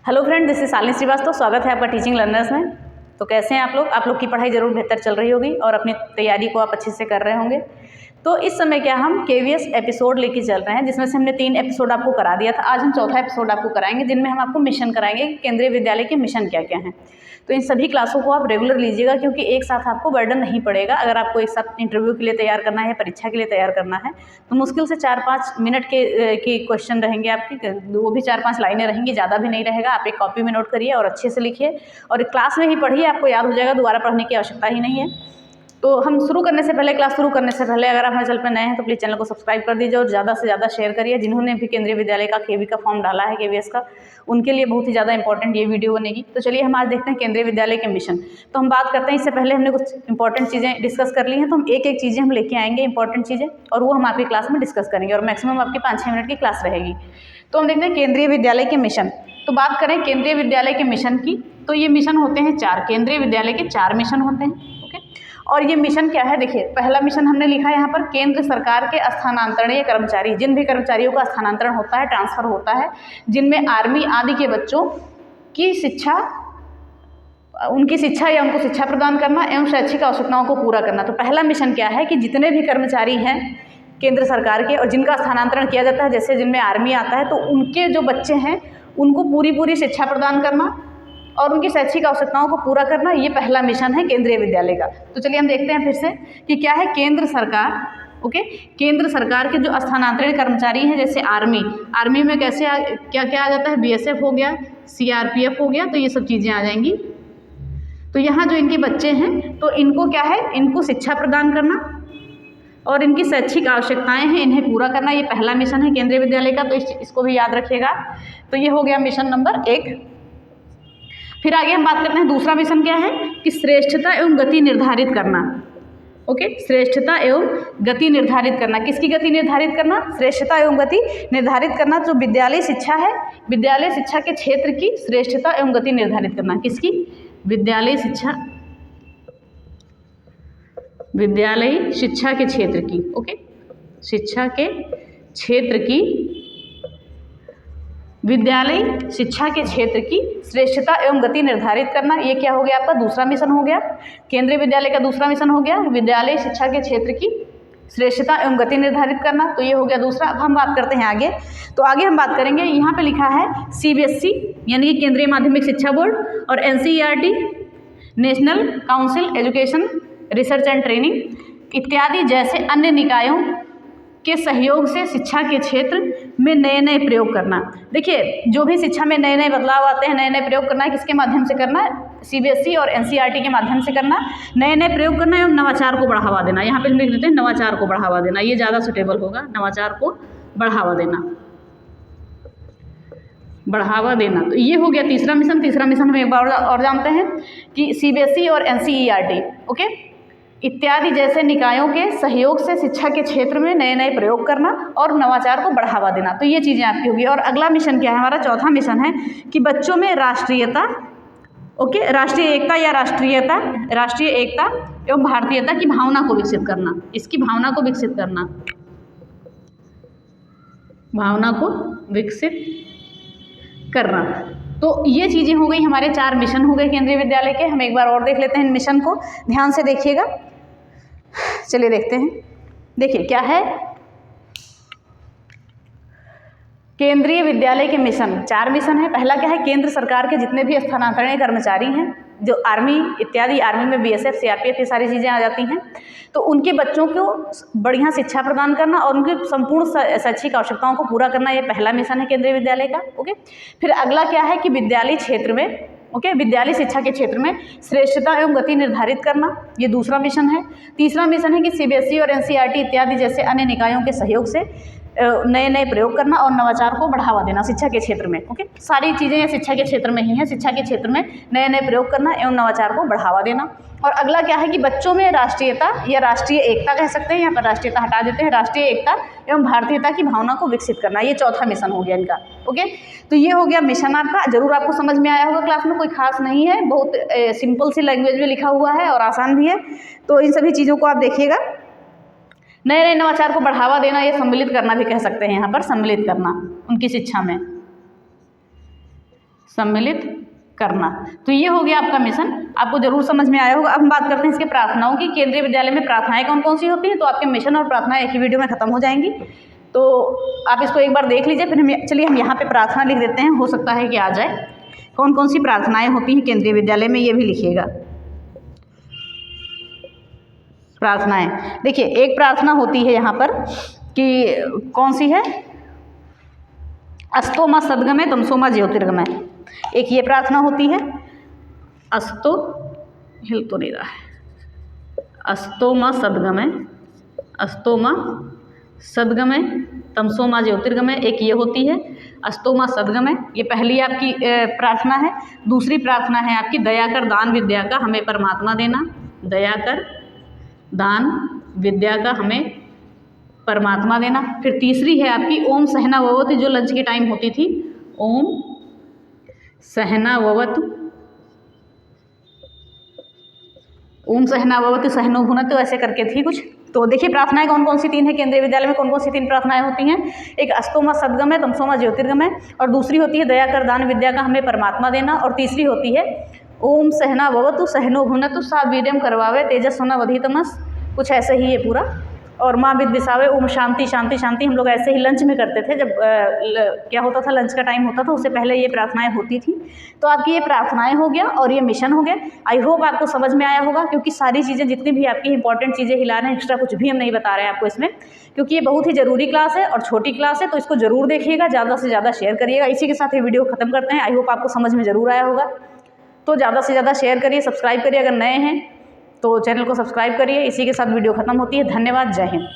Hello friend, this is Shalini Srivastava. स्वागत है आपका टीचिंग लर्नर्स में। तो कैसे हैं आप लोग की पढ़ाई ज़रूर बेहतर चल रही होगी और अपनी तैयारी को आप अच्छे से कर रहे होंगे। तो इस समय क्या हम केवीएस एपिसोड लेके चल रहे हैं, जिसमें से हमने 3 एपिसोड आपको करा दिया था। आज हम चौथा एपिसोड आपको कराएंगे, जिनमें हम आपको मिशन कराएंगे कि केंद्रीय विद्यालय के मिशन क्या क्या हैं। तो इन सभी क्लासों को आप रेगुलर लीजिएगा, क्योंकि एक साथ आपको बर्डन नहीं पड़ेगा। अगर आपको एक साथ इंटरव्यू के लिए तैयार करना है या परीक्षा के लिए तैयार करना है तो मुश्किल से 4-5 मिनट के क्वेश्चन रहेंगे आपकी, वो भी 4-5 लाइनें रहेंगी, ज़्यादा भी नहीं रहेगा। आप एक कॉपी में नोट करिए और अच्छे से लिखिए और क्लास में ही पढ़िए, आपको याद हो जाएगा, दोबारा पढ़ने की आवश्यकता ही नहीं है। तो हम शुरू करने से पहले, क्लास शुरू करने से पहले, अगर आप हमारे चैनल पर नए हैं तो प्लीज़ चैनल को सब्सक्राइब कर दीजिए और ज़्यादा से ज़्यादा शेयर करिए। जिन्होंने भी केंद्रीय विद्यालय का केवी का फॉर्म डाला है, केवीएस का, उनके लिए बहुत ही ज़्यादा इंपॉर्टेंट ये वीडियो बनेगी। तो चलिए हम आज देखते हैं केंद्रीय विद्यालय के मिशन। तो हम बात करते हैं, इससे पहले हमने कुछ इंपॉर्टेंट चीज़ें डिस्कस कर ली हैं, तो हम एक एक चीज़ें हम लेके आएंगे, इंपॉर्टेंट चीज़ें, और वो हम आपकी क्लास में डिस्कस करेंगे और मैक्सिमम आपकी 5-6 मिनट की क्लास रहेगी। तो हम देखते हैं केंद्रीय विद्यालय के मिशन। तो बात करें केंद्रीय विद्यालय के मिशन की, तो ये मिशन होते हैं 4। केंद्रीय विद्यालय के 4 मिशन होते हैं। और ये मिशन क्या है, देखिए, पहला मिशन हमने लिखा है यहाँ पर, केंद्र सरकार के स्थानांतरणीय कर्मचारी, जिन भी कर्मचारियों का स्थानांतरण होता है, ट्रांसफर होता है, जिनमें आर्मी आदि के बच्चों की शिक्षा, उनकी शिक्षा या उनको शिक्षा प्रदान करना एवं शैक्षिक आवश्यकताओं को पूरा करना। तो पहला मिशन क्या है कि जितने भी कर्मचारी हैं केंद्र सरकार के और जिनका स्थानांतरण किया जाता है, जैसे जिनमें आर्मी आता है, तो उनके जो बच्चे हैं उनको पूरी शिक्षा प्रदान करना और उनकी शैक्षिक आवश्यकताओं को पूरा करना, ये पहला मिशन है केंद्रीय विद्यालय का। तो चलिए हम देखते हैं फिर से कि क्या है। केंद्र सरकार, केंद्र सरकार के जो स्थानांतरित कर्मचारी हैं, जैसे आर्मी में कैसे क्या क्या आ जाता है, बीएसएफ हो गया, सीआरपीएफ हो गया, तो ये सब चीज़ें आ जाएंगी। तो यहाँ जो इनके बच्चे हैं, तो इनको क्या है, इनको शिक्षा प्रदान करना और इनकी शैक्षिक आवश्यकताएं हैं, इन्हें पूरा करना, ये पहला मिशन है केंद्रीय विद्यालय का। तो इसको भी याद रखिएगा। तो ये हो गया मिशन नंबर 1। फिर आगे हम बात करते हैं, दूसरा मिशन क्या है कि श्रेष्ठता एवं गति निर्धारित करना। श्रेष्ठता एवं गति निर्धारित करना। किसकी गति निर्धारित करना? श्रेष्ठता एवं गति निर्धारित करना। जो विद्यालय शिक्षा है, विद्यालय शिक्षा के क्षेत्र की श्रेष्ठता एवं गति निर्धारित करना। किसकी? विद्यालय शिक्षा के क्षेत्र की। शिक्षा के क्षेत्र की, विद्यालय शिक्षा के क्षेत्र की श्रेष्ठता एवं गति निर्धारित करना। ये क्या हो गया आपका? दूसरा मिशन हो गया। केंद्रीय विद्यालय का दूसरा मिशन हो गया विद्यालय शिक्षा के क्षेत्र की श्रेष्ठता एवं गति निर्धारित करना। तो ये हो गया दूसरा। अब हम बात करते हैं आगे। तो आगे हम बात करेंगे, यहाँ पे लिखा है सीबीएसई यानी कि केंद्रीय माध्यमिक शिक्षा बोर्ड और NCERT, national council education research and training इत्यादि जैसे अन्य निकायों के सहयोग से शिक्षा के क्षेत्र में नए नए प्रयोग करना। देखिए, जो भी शिक्षा में नए नए बदलाव आते हैं, नए नए प्रयोग करना है, किसके माध्यम से करना है? सीबीएसई और एनसीईआरटी के माध्यम से करना। नए नए प्रयोग करना एवं नवाचार को बढ़ावा देना। यहाँ पे हम लिख देते हैं नवाचार को बढ़ावा देना, ये ज़्यादा सुटेबल होगा। नवाचार को बढ़ावा देना, तो ये हो गया तीसरा मिशन। तीसरा मिशन हम एक बार और जानते हैं कि सीबीएसई और एनसीईआरटी इत्यादि जैसे निकायों के सहयोग से शिक्षा के क्षेत्र में नए नए प्रयोग करना और नवाचार को बढ़ावा देना। तो ये चीज़ें आपकी होगी। और अगला मिशन क्या है हमारा? चौथा मिशन है कि बच्चों में राष्ट्रीयता, राष्ट्रीय एकता या राष्ट्रीय एकता एवं भारतीयता की भावना को विकसित करना। इसकी भावना को विकसित करना, तो ये चीज़ें हो गई, हमारे 4 मिशन हो गए केंद्रीय विद्यालय के। हम एक बार और देख लेते हैं इन मिशन को, ध्यान से देखिएगा। चलिए देखते हैं। देखिए क्या है केंद्रीय विद्यालय के मिशन। 4 मिशन है। पहला क्या है? केंद्र सरकार के जितने भी स्थानांतरणीय कर्मचारी हैं, जो आर्मी इत्यादि, आर्मी में बीएसएफ, सीआरपीएफ, ये सारी चीज़ें आ जाती हैं, तो उनके बच्चों को बढ़िया शिक्षा प्रदान करना और उनकी संपूर्ण शैक्षिक आवश्यकताओं को पूरा करना, ये पहला मिशन है केंद्रीय विद्यालय का। फिर अगला क्या है कि विद्यालय क्षेत्र में, विद्यालय शिक्षा के क्षेत्र में श्रेष्ठता एवं गति निर्धारित करना, ये दूसरा मिशन है। तीसरा मिशन है कि सीबीएसई और एनसीईआरटी इत्यादि जैसे अन्य निकायों के सहयोग से नए नए प्रयोग करना और नवाचार को बढ़ावा देना शिक्षा के क्षेत्र में। सारी चीज़ें ये शिक्षा के क्षेत्र में ही हैं। शिक्षा के क्षेत्र में नए नए प्रयोग करना एवं नवाचार को बढ़ावा देना। और अगला क्या है कि बच्चों में राष्ट्रीयता या राष्ट्रीय एकता कह सकते हैं, यहाँ पर राष्ट्रीयता हटा देते हैं, राष्ट्रीय एकता एवं भारतीयता की भावना को विकसित करना, ये चौथा मिशन हो गया इनका। तो ये हो गया मिशन आपका। जरूर आपको समझ में आया होगा, क्लास में कोई खास नहीं है, बहुत सिंपल सी लैंग्वेज में लिखा हुआ है और आसान भी है। तो इन सभी चीज़ों को आप देखिएगा। नए नए नवाचार को बढ़ावा देना, ये सम्मिलित करना भी कह सकते हैं, यहाँ पर सम्मिलित करना उनकी शिक्षा में, सम्मिलित करना। तो ये हो गया आपका मिशन, आपको जरूर समझ में आया होगा। अब हम बात करते हैं इसके प्रार्थनाओं की। केंद्रीय विद्यालय में प्रार्थनाएं कौन कौन सी होती हैं? तो आपके मिशन और प्रार्थनाएं एक ही वीडियो में खत्म हो जाएंगी, तो आप इसको एक बार देख लीजिए। फिर चलिए हम यहाँ पे प्रार्थना लिख देते हैं, हो सकता है कि आ जाए। कौन कौन सी प्रार्थनाएं होती हैं केंद्रीय विद्यालय में, ये भी लिखिएगा। प्रार्थनाएं देखिए, एक प्रार्थना होती है यहाँ पर कि कौन सी है, अस्तो मा सद्गमय तमसो मा ज्योतिर्गमय, एक ये प्रार्थना होती है। अस्तो हिल तो नहीं रहा है, अस्तो मा सद्गमय, अस्तो मा सद्गमय तमसो मा ज्योतिर्गमय, एक ये होती है अस्तो मा सद्गमय। ये पहली आपकी प्रार्थना है। दूसरी प्रार्थना है आपकी दया कर दान विद्या का हमें परमात्मा देना, दया कर दान विद्या का हमें परमात्मा देना। फिर तीसरी है आपकी ओम सहना भवतु, जो लंच के टाइम होती थी, ओम सहना भवतु, ओम सहना भवतु सहनो भुनक्तु, ऐसे करके थी कुछ। तो देखिए प्रार्थनाएं कौन कौन सी तीन है केंद्रीय विद्यालय में, कौन कौन सी तीन प्रार्थनाएं होती हैं। एक अस्तो मा सद्गमय तमसो मा ज्योतिर्गमय, और दूसरी होती है दया कर दान विद्या का हमें परमात्मा देना, और तीसरी होती है ओम सहना भवतु सहनो भुनक्तु सा वीर्यम करवावे तेजस्वनावधीतमस, कुछ ऐसे ही ये पूरा। और माँ विद्विषावे ओम शांति शांति शांति, हम लोग ऐसे ही लंच में करते थे। जब क्या होता था, लंच का टाइम होता था, उससे पहले ये प्रार्थनाएं होती थी। तो आपकी ये प्रार्थनाएं हो गया और ये मिशन हो गया। आई होप आपको समझ में आया होगा, क्योंकि सारी चीज़ें जितनी भी आपकी इंपॉर्टेंट चीज़ें हिला रहे हैं, एक्स्ट्रा कुछ भी हम नहीं बता रहे हैं आपको इसमें, क्योंकि ये बहुत ही ज़रूरी क्लास है और छोटी क्लास है। तो इसको जरूर देखिएगा, ज़्यादा से ज़्यादा शेयर करिएगा। इसी के साथ ये वीडियो खत्म करते हैं। आई होप आपको समझ में ज़रूर आया होगा। तो ज़्यादा से ज़्यादा शेयर करिए, सब्सक्राइब करिए, अगर नए हैं तो चैनल को सब्सक्राइब करिए। इसी के साथ वीडियो खत्म होती है। धन्यवाद, जय हिंद।